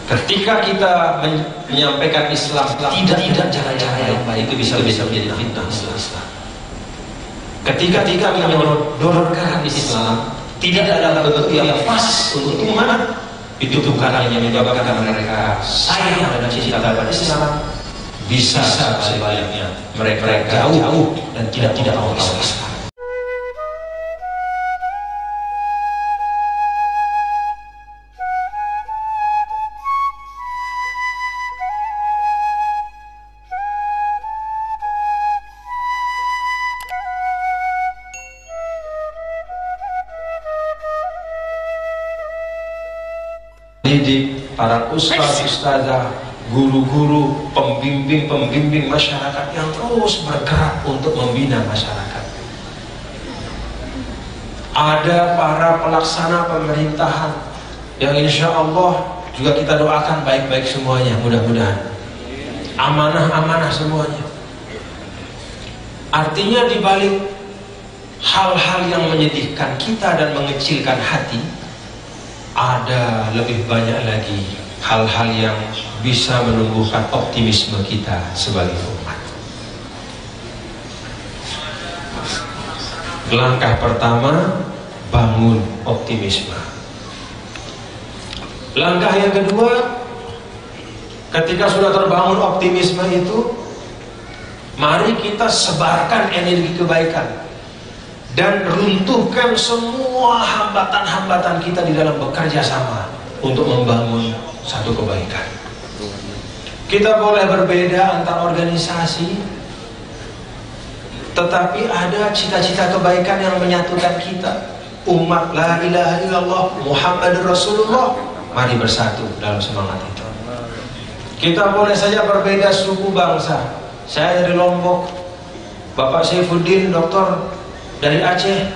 Ketika kita menyampaikan Islam tidak cara-cara yang baik, itu bisa menjadi fitnah Islam. Ketika menyodorkan Islam tidak ada bentuk yang pas untuk umat, itu bukan hanya menyebabkan mereka sayang dan cinta pada Islam, bisa sebaliknya mereka jauh dan tidak mau Islam. Didik para ustaz-ustazah, guru-guru, pembimbing masyarakat yang terus bergerak untuk membina masyarakat. Ada para pelaksana pemerintahan yang insya Allah juga kita doakan baik-baik semuanya, mudah-mudahan amanah semuanya. Artinya dibalik hal-hal yang menyedihkan kita dan mengecilkan hati, ada lebih banyak lagi hal-hal yang bisa menumbuhkan optimisme kita sebagai umat. Langkah pertama, bangun optimisme. Langkah yang kedua, ketika sudah terbangun optimisme itu, mari kita sebarkan energi kebaikan dan runtuhkan semua hambatan-hambatan kita di dalam bekerja sama untuk membangun satu kebaikan. Kita boleh berbeda antar organisasi, tetapi ada cita-cita kebaikan yang menyatukan kita. Umat la ilaha illallah Muhammadur Rasulullah, mari bersatu dalam semangat itu. Kita boleh saja berbeda suku bangsa. Saya dari Lombok, Bapak Saifuddin doktor dari Aceh,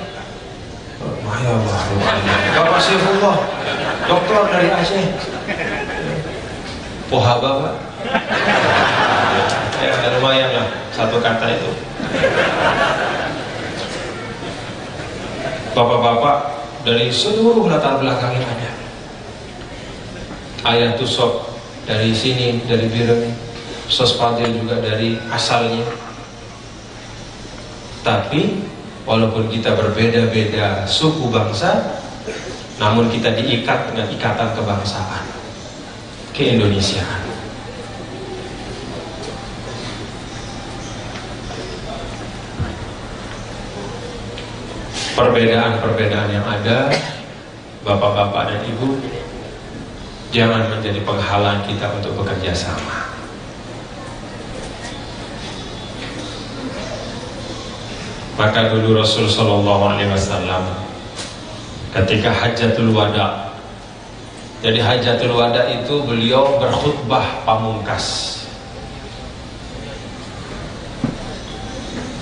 Bapak Saifullah doktor dari Aceh. Pohaba Pak, ya lumayan lah satu kata itu. Bapak-bapak dari seluruh latar belakang yang ada. Ayah Tusok dari sini, dari Bireng, Sos Fadil juga dari asalnya. Tapi walaupun kita berbeda-beda suku bangsa, namun kita diikat dengan ikatan kebangsaan, keindonesiaan. Perbedaan-perbedaan yang ada, bapak-bapak dan ibu, jangan menjadi penghalang kita untuk bekerja sama. Maka dulu Rasul Shallallahu Alaihi Wasallam ketika Hajatul Wada, jadi Hajatul Wada itu beliau berkhutbah pamungkas,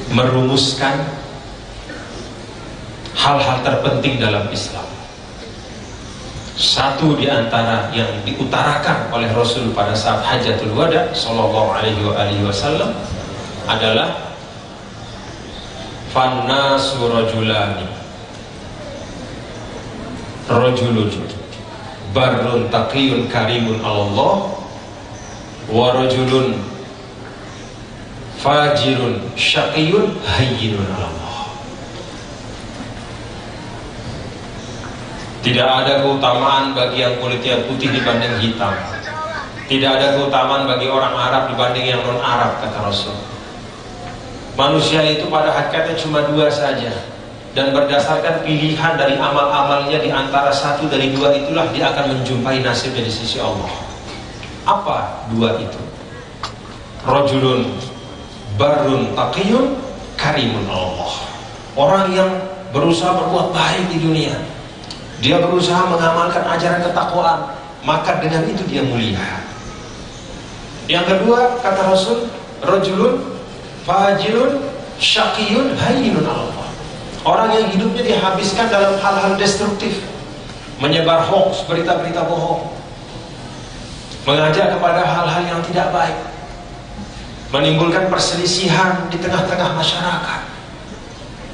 merumuskan hal-hal terpenting dalam Islam. Satu di antara yang diutarakan oleh Rasul pada saat Hajatul Wada Shallallahu Alaihi Wasallam adalah fannasu rajulani, rajulun barrun taqiyun karimun Allah, wa rajulun fajirun syaqiyun hayyinun Allah. Tidak ada keutamaan bagi yang kulitnya putih dibanding hitam. Tidak ada keutamaan bagi orang Arab dibanding yang non-Arab, kata Rasul. Manusia itu pada hakikatnya cuma dua saja, dan berdasarkan pilihan dari amal-amalnya di antara satu dari dua itulah dia akan menjumpai nasib dari sisi Allah. Apa dua itu? Rajulun barrun taqiyun karimun Allah. Orang yang berusaha berbuat baik di dunia, dia berusaha mengamalkan ajaran ketakwaan, maka dengan itu dia mulia. Yang kedua, kata Rasul, rajulun fajirun syaqiyun hayyinun Allah. Orang yang hidupnya dihabiskan dalam hal-hal destruktif, menyebar hoax, berita-berita bohong, mengajak kepada hal-hal yang tidak baik, menimbulkan perselisihan di tengah-tengah masyarakat,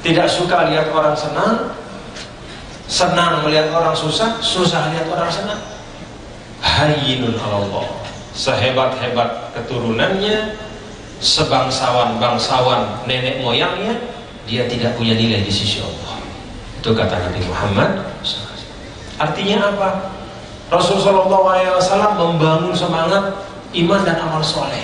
tidak suka lihat orang senang, senang melihat orang susah, susah lihat orang senang. hayyinun 'ala Allah. Sehebat-hebat keturunannya, sebangsawan-bangsawan nenek moyangnya, dia tidak punya nilai di sisi Allah. Itu kata Nabi Muhammad. Artinya apa? Rasulullah SAW membangun semangat iman dan amal soleh.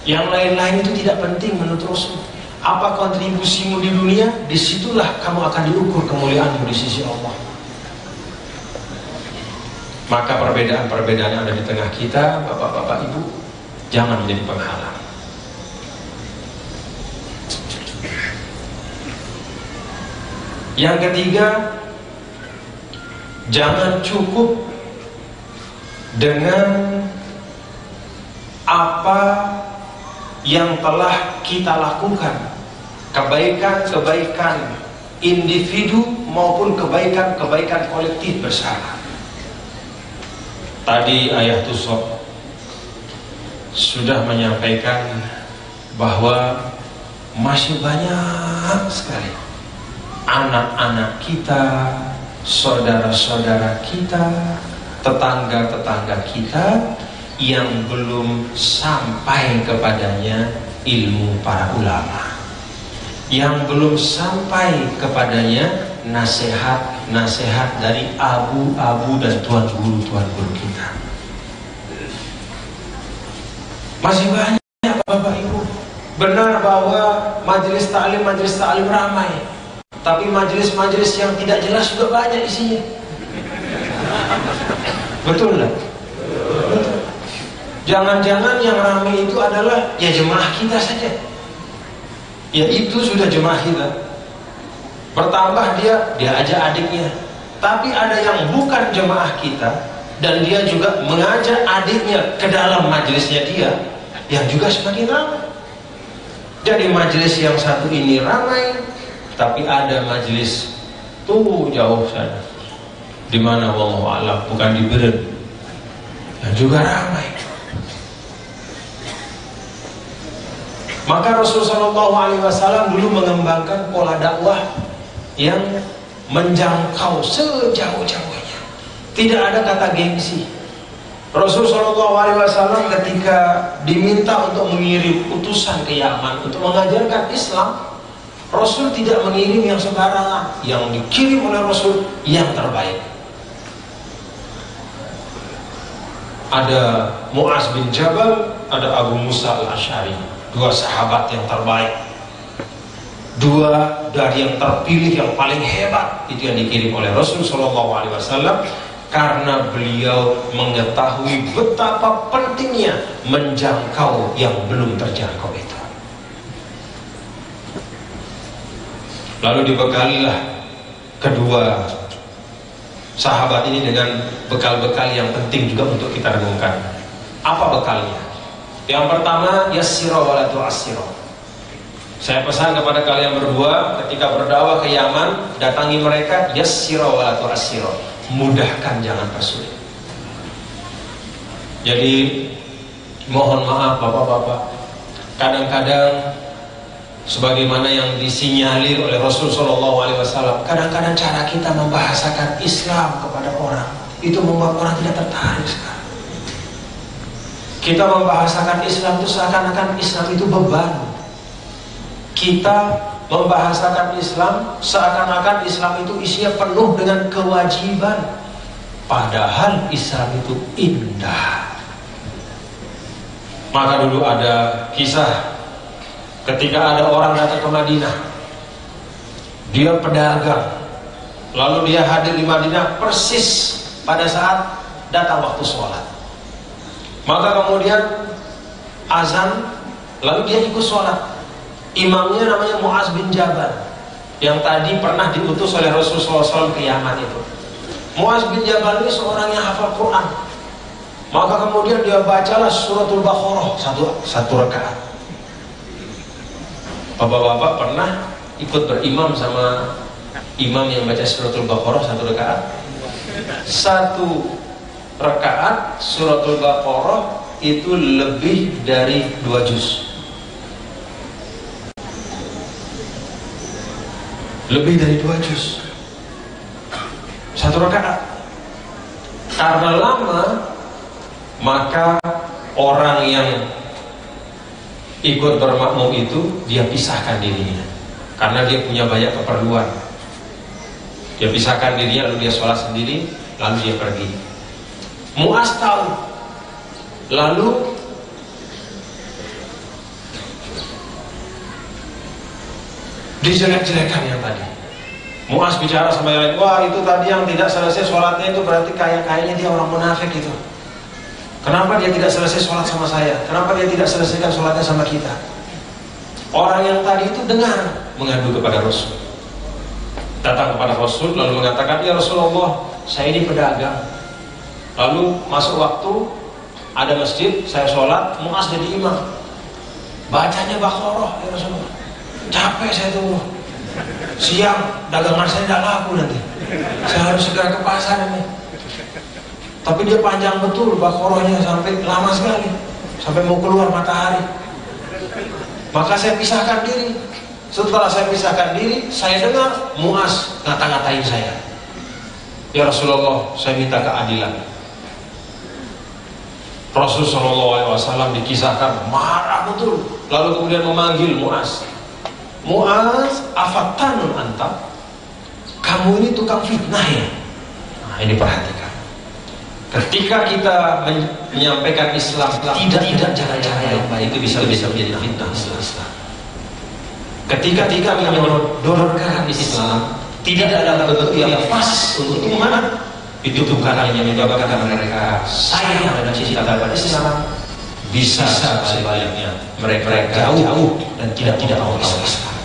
Yang lain-lain itu tidak penting menurut Rasul. Apa kontribusimu di dunia, disitulah kamu akan diukur kemuliaanmu di sisi Allah. Maka perbedaan-perbedaan yang ada di tengah kita, bapak-bapak, ibu, jangan menjadi penghalang. Yang ketiga, jangan cukup dengan apa yang telah kita lakukan, kebaikan-kebaikan individu maupun kebaikan-kebaikan kolektif bersama. Tadi ayah Tusok sudah menyampaikan bahwa masih banyak sekali anak-anak kita, saudara-saudara kita, tetangga-tetangga kita yang belum sampai kepadanya ilmu para ulama, yang belum sampai kepadanya nasihat-nasihat dari abu-abu dan tuan guru kita. Masih banyak bapak ibu. Benar bahwa majelis ta'lim ramai, tapi majelis-majelis yang tidak jelas juga banyak isinya. Betul lah. Jangan-jangan yang ramai itu adalah ya jemaah kita saja. Ya itu sudah jemaah kita. Bertambah dia ajak adiknya. Tapi ada yang bukan jemaah kita dan dia juga mengajak adiknya ke dalam majelisnya dia, yang juga semakin ramai. Jadi majelis yang satu ini ramai, tapi ada majelis tuh jauh sana, di mana wallahu a'lam, bukan di Beren, yang juga ramai. Maka Rasulullah SAW dulu mengembangkan pola dakwah yang menjangkau sejauh-jauhnya. Tidak ada kata gengsi. Rasulullah SAW ketika diminta untuk mengirim utusan ke Yaman untuk mengajarkan Islam, Rasul tidak mengirim yang sembarangan. Yang dikirim oleh Rasul yang terbaik. Ada Mu'az bin Jabal, ada Abu Musa al-Asy'ari. Dua sahabat yang terbaik, dua dari yang terpilih yang paling hebat, itu yang dikirim oleh Rasulullah SAW, karena beliau mengetahui betapa pentingnya menjangkau yang belum terjangkau itu. Lalu dibekalilah kedua sahabat ini dengan bekal-bekal yang penting juga untuk kita renungkan. Apa bekalnya? Yang pertama, yassira wa la tu'assira. Saya pesan kepada kalian berdua, ketika berdakwah ke Yaman, datangi mereka, yassira wa la tu'assira. Mudahkan, jangan persulit. Jadi mohon maaf bapak-bapak, kadang-kadang sebagaimana yang disinyalir oleh Rasulullah SAW, kadang-kadang cara kita membahasakan Islam kepada orang itu membuat orang tidak tertarik sekali. Kita membahasakan Islam itu seakan-akan Islam itu beban. Kita membahasakan Islam seakan-akan Islam itu isinya penuh dengan kewajiban. Padahal Islam itu indah. Maka dulu ada kisah ketika ada orang datang ke Madinah. Dia pedagang. Lalu dia hadir di Madinah persis pada saat datang waktu sholat. Maka kemudian azan, lalu dia ikut sholat. Imamnya namanya Mu'az bin Jabal, yang tadi pernah diutus oleh Rasulullah SAW ke Yaman itu. Mu'az bin Jabal ini seorang yang hafal Quran. Maka kemudian dia bacalah suratul Baqarah satu rakaat. Bapak-bapak pernah ikut berimam sama imam yang baca suratul Baqarah satu rakaat? Satu rakaat suratul Baqarah itu lebih dari 2 juz. Lebih dari 2 juz. Satu rakaat. Karena lama, maka orang yang ikut bermakmum itu dia pisahkan dirinya karena dia punya banyak keperluan. Dia pisahkan dirinya, lalu dia sholat sendiri, lalu dia pergi. Mu'az tahu, lalu dijelek-jelekan yang tadi. Mu'az bicara sama yang lain, wah itu tadi yang tidak selesai sholatnya itu berarti kayaknya dia orang munafik itu. Kenapa dia tidak selesai sholat sama saya? Kenapa dia tidak selesaikan sholatnya sama kita? Orang yang tadi itu dengar mengadu kepada Rasul, datang kepada Rasul lalu mengatakan, ya Rasulullah, saya ini pedagang, lalu masuk waktu ada masjid, saya sholat, Mu'az jadi imam, bacanya Baqarah, ya Rasulullah, capek saya tunggu, siang dagangan saya tidak laku nanti, saya harus segera ke pasar ini. Tapi dia panjang betul Baqarahnya, sampai lama sekali, sampai mau keluar matahari. Maka saya pisahkan diri. Setelah saya pisahkan diri, saya dengar Mu'az ngata-ngatain saya. Ya Rasulullah, saya minta keadilan. Rasulullah SAW dikisahkan marah betul, lalu kemudian memanggil Mu'az. Mu'az, afattanun anta? Kamu ini tukang fitnah ya? Nah, ini perhatikan. Ketika kita menyampaikan Islam tidak cara-cara yang baik, itu bisa menjadi fitnah Islam. Ketika menyodorkan Islam tidak ada bentuk yang pas untuk umat, itu bukan hanya menyebabkan mereka sayang dan cinta kepada Islam, bisa sebaliknya mereka jauh dan tidak mau Islam.